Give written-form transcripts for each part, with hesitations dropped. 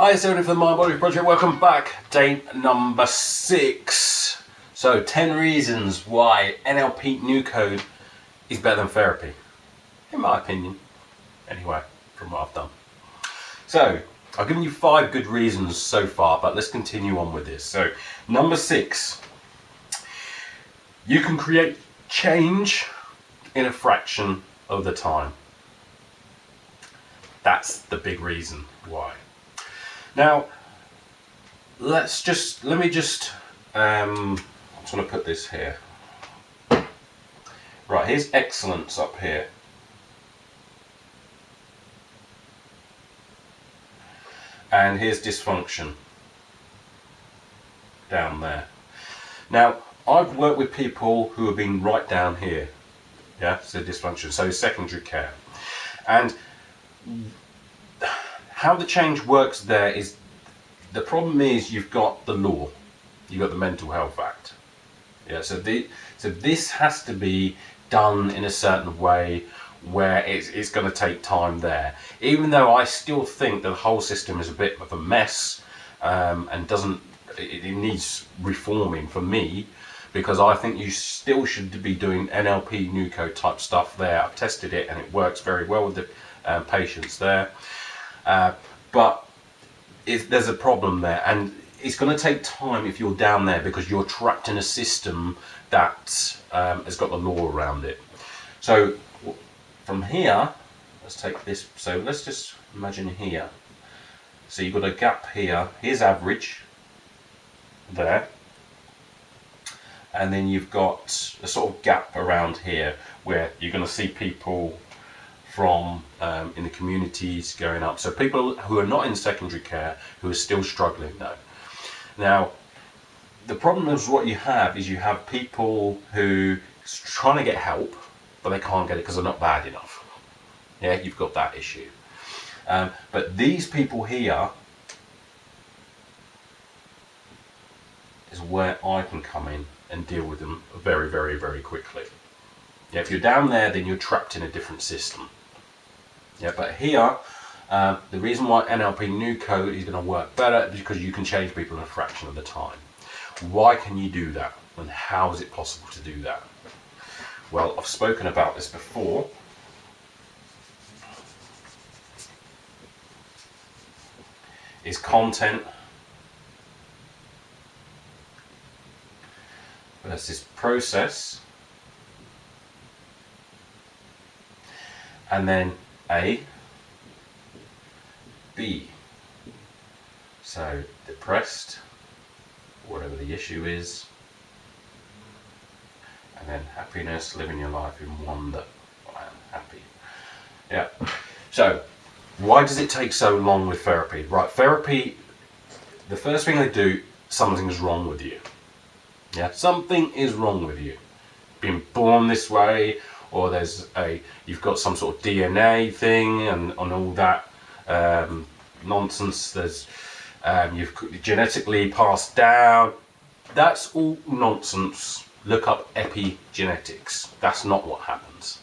Hi, it's Tony from the Mind Body Project. Welcome back. Day number 6. So, 10 reasons why NLP New Code is better than therapy. In my opinion. Anyway, from what I've done. So, I've given you 5 good reasons so far, but let's continue on with this. So, number 6. You can create change in a fraction of the time. That's the big reason why. Now, I'm just going to put this here. Right, here's excellence up here. And here's dysfunction down there. Now, I've worked with people who have been right down here. Yeah, so dysfunction, so secondary care. And how the change works there is, the problem is you've got the law, you've got the Mental Health Act. Yeah, so this has to be done in a certain way where it's going to take time there. Even though I still think that the whole system is a bit of a mess and it needs reforming for me, because I think you still should be doing NLP New Code type stuff there. I've tested it and it works very well with the patients there. But there's a problem there, and it's going to take time if you're down there, because you're trapped in a system that has got the law around it. So from here, let's take this. So let's just imagine here. So you've got a gap here. Here's average there. And then you've got a sort of gap around here where you're going to see people from in the communities going up. So people who are not in secondary care who are still struggling though. Now, the problem is what you have is you have people who are trying to get help, but they can't get it because they're not bad enough. Yeah, you've got that issue. But these people here is where I can come in and deal with them very, very, very quickly. Yeah, if you're down there, then you're trapped in a different system. Yeah, but here, the reason why NLP New Code is going to work better is because you can change people in a fraction of the time. Why can you do that? And how is it possible to do that? Well, I've spoken about this before. Is content versus process, and then A, B. So depressed, whatever the issue is, and then happiness, living your life in wonder. I am happy. Yeah. So why does it take so long with therapy? Right, therapy, the first thing they do, something's wrong with you. Yeah, something is wrong with you. Being born this way, or you've got some sort of DNA thing and all that nonsense. You've genetically passed down. That's all nonsense. Look up epigenetics. That's not what happens.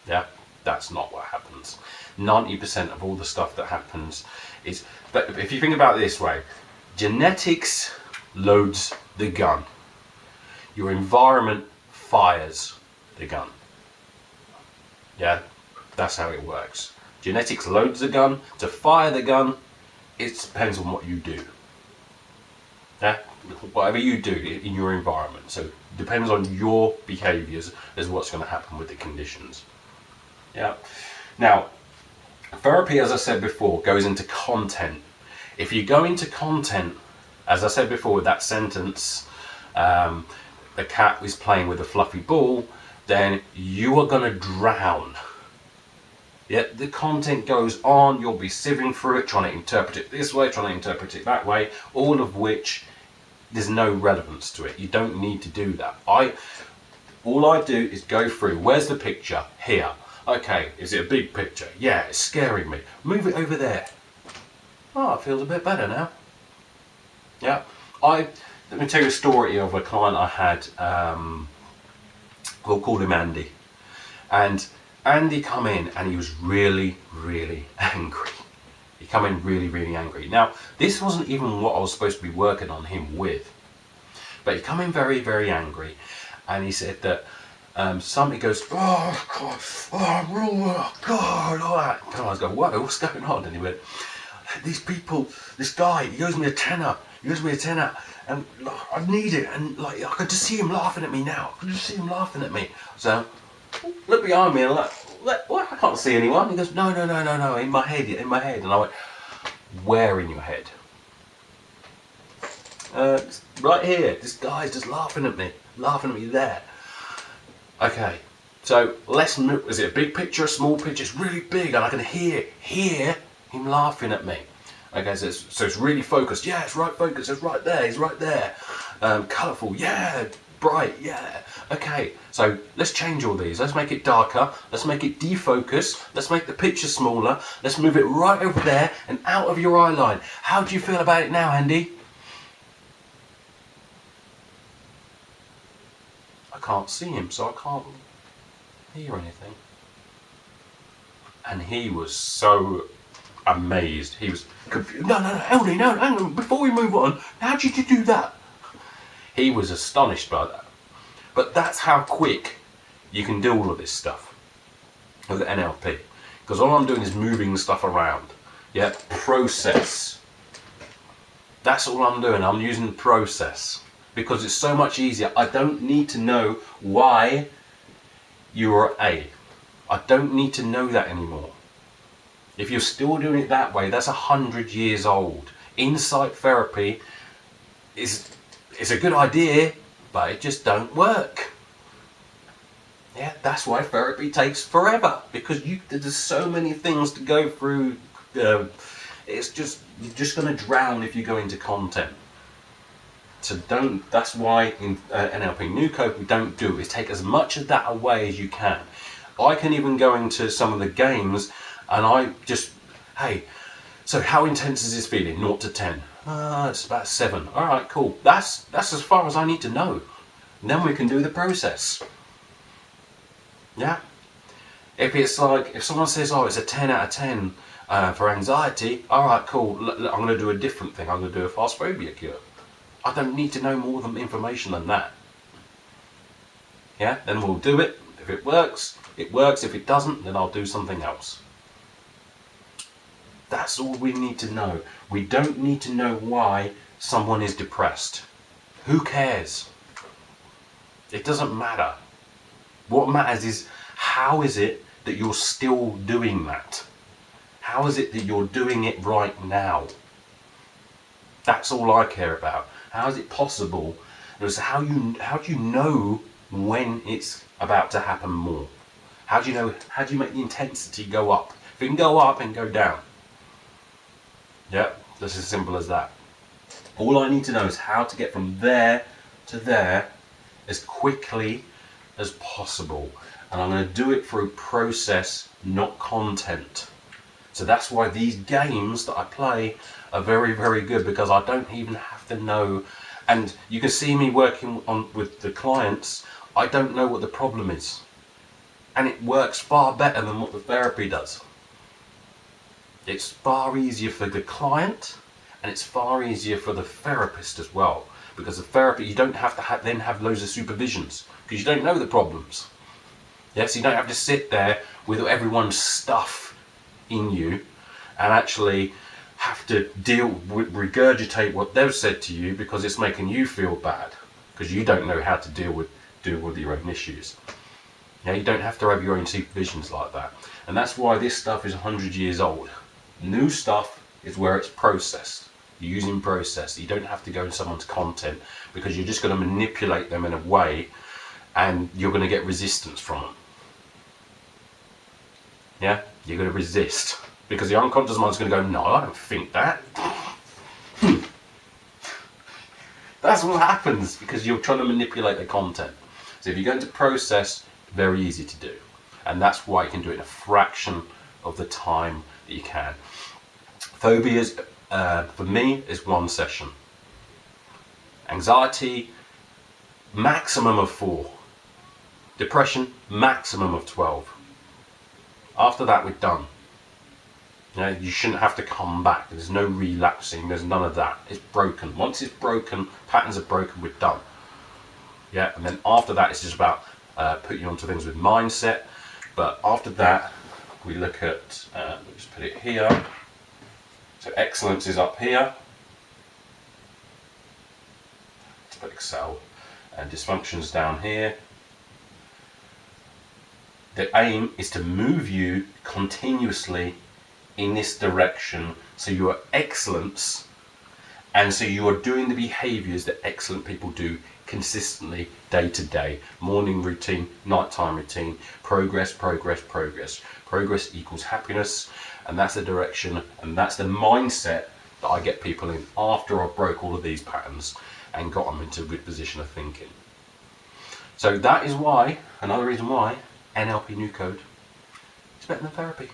Yeah, that's not what happens. 90% of all the stuff that happens is. But if you think about it this way, genetics loads the gun. Your environment fires the gun. Yeah, that's how it works. Genetics loads the gun. To fire the gun, it depends on what you do. Yeah, whatever you do in your environment. So it depends on your behaviours as what's going to happen with the conditions. Yeah. Now, therapy, as I said before, goes into content. If you go into content, as I said before with that sentence, the cat is playing with a fluffy ball, then you are going to drown. Yeah, the content goes on, you'll be sieving through it, trying to interpret it this way, trying to interpret it that way, all of which there's no relevance to it. You don't need to do that. All I do is go through, where's the picture? Here. Okay, is it a big picture? Yeah, it's scaring me. Move it over there. Oh, it feels a bit better now. Yeah, let me tell you a story of a client I had, we'll call him Andy. And Andy come in and he was really, really angry. He come in really, really angry. Now, this wasn't even what I was supposed to be working on him with. But he come in very, very angry. And he said that somebody goes, oh, God, oh, God, all that. And I was going, whoa, what's going on? And he went, these people, this guy, he owes me a tenner. And I need it. And like, I could just see him laughing at me now. So, look behind me and what? I can't see anyone. He goes, no, in my head. And I went, where in your head? Right here. This guy's just laughing at me there. Okay, so let's move. Is it a big picture, a small picture? It's really big, and I can hear him laughing at me. Okay, so it's really focused. Yeah, it's right focus. It's right there. He's right there. Colourful. Yeah. Bright. Yeah. Okay, so let's change all these. Let's make it darker. Let's make it defocus. Let's make the picture smaller. Let's move it right over there and out of your eye line. How do you feel about it now, Andy? I can't see him, so I can't hear anything. And he was so amazed. He was confused. No, Ellie, no, hang on. Before we move on, how did you do that? He was astonished by that. But that's how quick you can do all of this stuff with NLP. Because all I'm doing is moving stuff around. Yeah, process. That's all I'm doing. I'm using the process. Because it's so much easier. I don't need to know why you're A. I don't need to know that anymore. If you're still doing it that way, that's 100 years old. Insight therapy is a good idea, but it just don't work. Yeah, that's why therapy takes forever, because there's so many things to go through. You're just going to drown if you go into content. So that's why in NLP New Code we don't do it. Take as much of that away as you can. I can even go into some of the games and I just, hey, so how intense is this feeling? 0 to 10. It's about 7. All right, cool. That's as far as I need to know. And then we can do the process. Yeah. If it's like, if someone says, oh, it's a 10 out of 10 for anxiety, all right, cool. I'm going to do a different thing. I'm going to do a fast phobia cure. I don't need to know more information than that. Yeah, then we'll do it. If it works, it works. If it doesn't, then I'll do something else. That's all we need to know. We don't need to know why someone is depressed. Who cares? It doesn't matter. What matters is, how is it that you're still doing that? How is it that you're doing it right now? That's all I care about. How is it possible? How do you know when it's about to happen more? How do you know? How do you make the intensity go up? If it can go up and go down. Yeah, that's as simple as that. All I need to know is how to get from there to there as quickly as possible. And I'm going to do it through process, not content. So that's why these games that I play are very, very good, because I don't even have to know. And you can see me working with the clients. I don't know what the problem is. And it works far better than what the therapy does. It's far easier for the client, and it's far easier for the therapist as well. Because the therapy, you don't have to then have loads of supervisions, because you don't know the problems. Yes, you don't have to sit there with everyone's stuff in you and actually have to regurgitate what they've said to you, because it's making you feel bad, because you don't know how to deal with your own issues. Yeah, you don't have to have your own supervisions like that. And that's why this stuff is 100 years old. New stuff is where it's processed. You're using process. You don't have to go in someone's content, because you're just going to manipulate them in a way and you're going to get resistance from them. Yeah, you're going to resist, because the unconscious mind's going to go, no, I don't think that. That's what happens, because you're trying to manipulate the content. So if you go into process, very easy to do. And that's why you can do it in a fraction of the time that you can. Phobias, for me, is 1 session. Anxiety, maximum of 4. Depression, maximum of 12. After that, we're done. You shouldn't have to come back. There's no relapsing. There's none of that. It's broken. Once it's broken, patterns are broken, we're done. Yeah, and then after that, it's just about putting you onto things with mindset. But after that, we look at, let's just put it here. So excellence is up here. Let's put Excel. And dysfunction's down here. The aim is to move you continuously in this direction, so you are excellence, and so you are doing the behaviors that excellent people do consistently, day to day. Morning routine, nighttime routine, progress, progress, progress. Progress equals happiness, and that's the direction, and that's the mindset that I get people in after I broke all of these patterns and got them into a good position of thinking. So that is why, another reason why, NLP New Code is better than therapy.